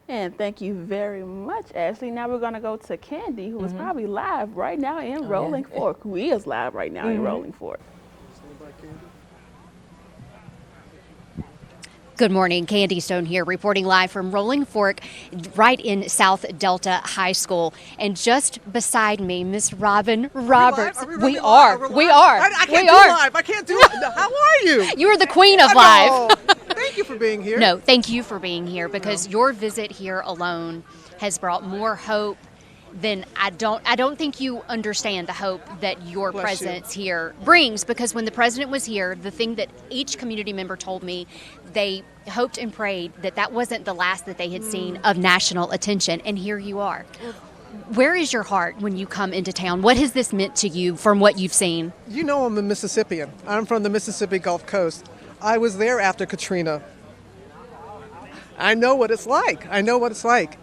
And thank you very much, Ashley. Now we're going to go to Candy, who is probably live right now in Rolling Fork, who is live right now in Rolling Fork. Good morning, Candi Stone here, reporting live from Rolling Fork, right in South Delta High School. And just beside me, Miss Robin Roberts. We are. I can't do live. I can't do it. How are you? You are the queen of live. Thank you for being here. No, thank you for being here, because your visit here alone has brought more hope than I don't think you understand the hope that your presence here brings, because when the president was here, the thing that each community member told me, they hoped and prayed that that wasn't the last that they had seen of national attention, and here you are. Where is your heart when you come into town? What has this meant to you from what you've seen? You know I'm a Mississippian. I'm from the Mississippi Gulf Coast. I was there after Katrina. I know what it's like.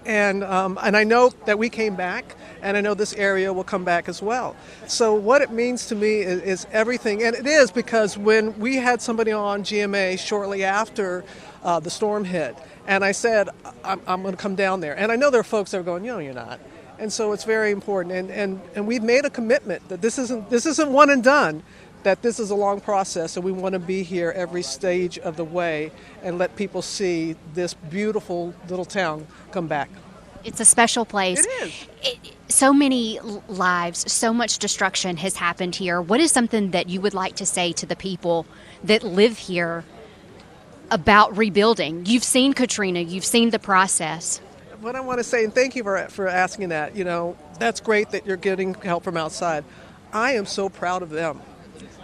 And I know that we came back, and I know this area will come back as well. So what it means to me is everything. And it is because when we had somebody on GMA shortly after the storm hit, and I said, I'm going to come down there. And I know there are folks that are going, no, you're not. And so it's very important. And we've made a commitment that this isn't one and done, that this is a long process, and we want to be here every stage of the way and let people see this beautiful little town come back. It's a special place. It is. So many lives, so much destruction has happened here. What is something that you would like to say to the people that live here about rebuilding? You've seen Katrina, you've seen the process. What I want to say, and thank you for asking that, that's great that you're getting help from outside. I am so proud of them,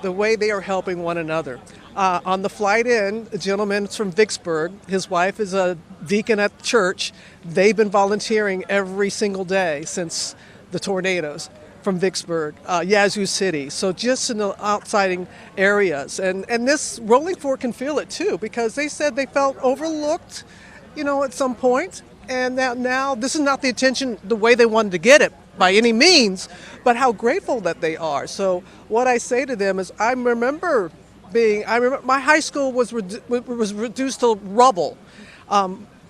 the way they are helping one another. On the flight in, a gentleman from Vicksburg, his wife is a deacon at the church. They've been volunteering every single day since the tornadoes from Vicksburg, Yazoo City. So just in the outside areas. And this Rolling Fork can feel it too, because they said they felt overlooked, at some point. And now this is not the attention the way they wanted to get it by any means, but how grateful that they are. So what I say to them is, I remember my high school was reduced to rubble.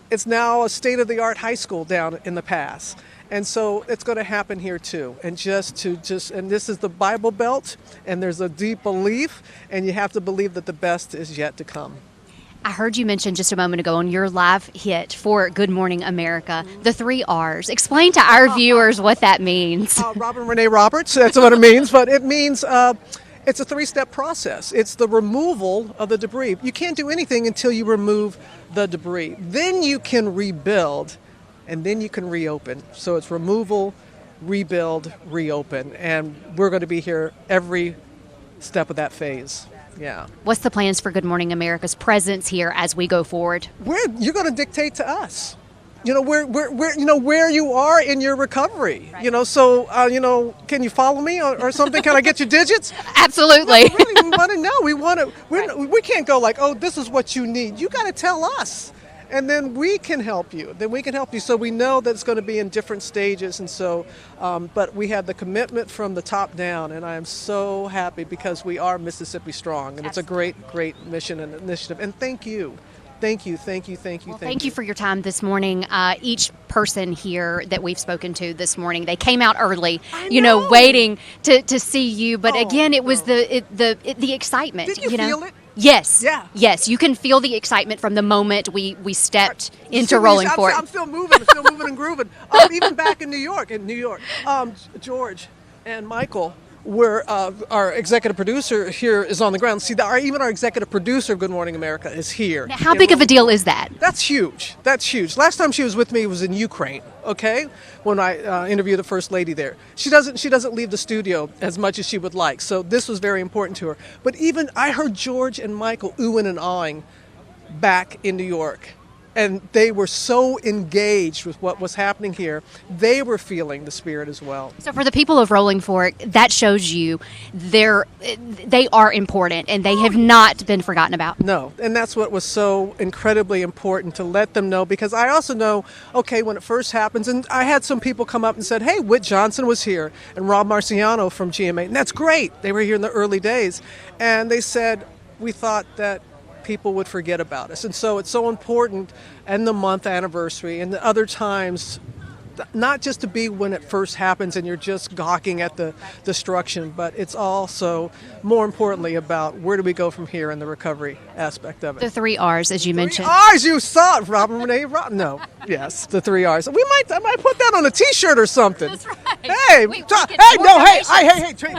It's now a state-of-the-art high school down in the pass. And so it's going to happen here too. And and this is the Bible Belt, and there's a deep belief, and you have to believe that the best is yet to come. I heard you mention just a moment ago on your live hit for Good Morning America, the 3 R's. Explain to our viewers what that means. Robin Renee Roberts, that's what it means. But it means it's a 3-step process. It's the removal of the debris. You can't do anything until you remove the debris. Then you can rebuild, and then you can reopen. So it's removal, rebuild, reopen. And we're going to be here every step of that phase. Yeah. What's the plans for Good Morning America's presence here as we go forward? You're going to dictate to us. Where you are in your recovery. Right. So can you follow me or something? Can I get your digits? Absolutely. No, really, we want to know. We can't go like, oh, this is what you need. You got to tell us. And then we can help you. So we know that it's going to be in different stages. And so, but we have the commitment from the top down. And I am so happy because we are Mississippi Strong. And It's a great, great mission and initiative. And thank you. Thank you. Thank you for your time this morning. Each person here that we've spoken to this morning, they came out early, waiting to see you. But again, it was the excitement. Did you feel it? Yes. Yeah. Yes, you can feel the excitement from the moment we stepped into Rolling Fork. I'm still moving and grooving. Even back in New York, George and Michael were our executive producer here is on the ground. See, even our executive producer of Good Morning America is here. Now, how big of a deal is that? That's huge. Last time she was with me was in Ukraine. Okay, when I interviewed the First Lady there, she doesn't leave the studio as much as she would like. So this was very important to her. But even I heard George and Michael oohing and awing back in New York. And they were so engaged with what was happening here. They were feeling the spirit as well. So for the people of Rolling Fork, that shows you they are important and they have not been forgotten about. No, and that's what was so incredibly important to let them know, because I also know, okay, when it first happens, and I had some people come up and said, hey, Whit Johnson was here and Rob Marciano from GMA, and that's great. They were here in the early days. And they said, we thought that people would forget about us. And so it's so important, and the month anniversary and the other times, not just to be when it first happens and you're just gawking at the destruction, but it's also, more importantly, about where do we go from here in the recovery aspect of it. The 3 R's, as you mentioned. 3 R's, you saw it, Robin Renee. No, yes, the 3 R's. I might put that on a T-shirt or something. That's right. Hey,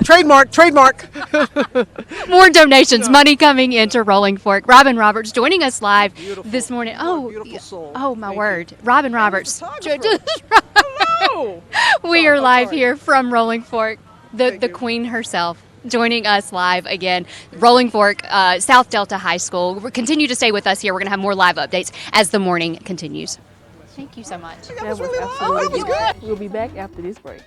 trademark. More donations, money coming into Rolling Fork. Robin Roberts joining us live this morning. Beautiful soul. Oh my Thank word. Robin Roberts. Hello. We are live here from Rolling Fork, the queen herself. Joining us live again, Rolling Fork, South Delta High School. Continue to stay with us here. We're going to have more live updates as the morning continues. Thank you so much. That was absolutely good. We'll be back after this break.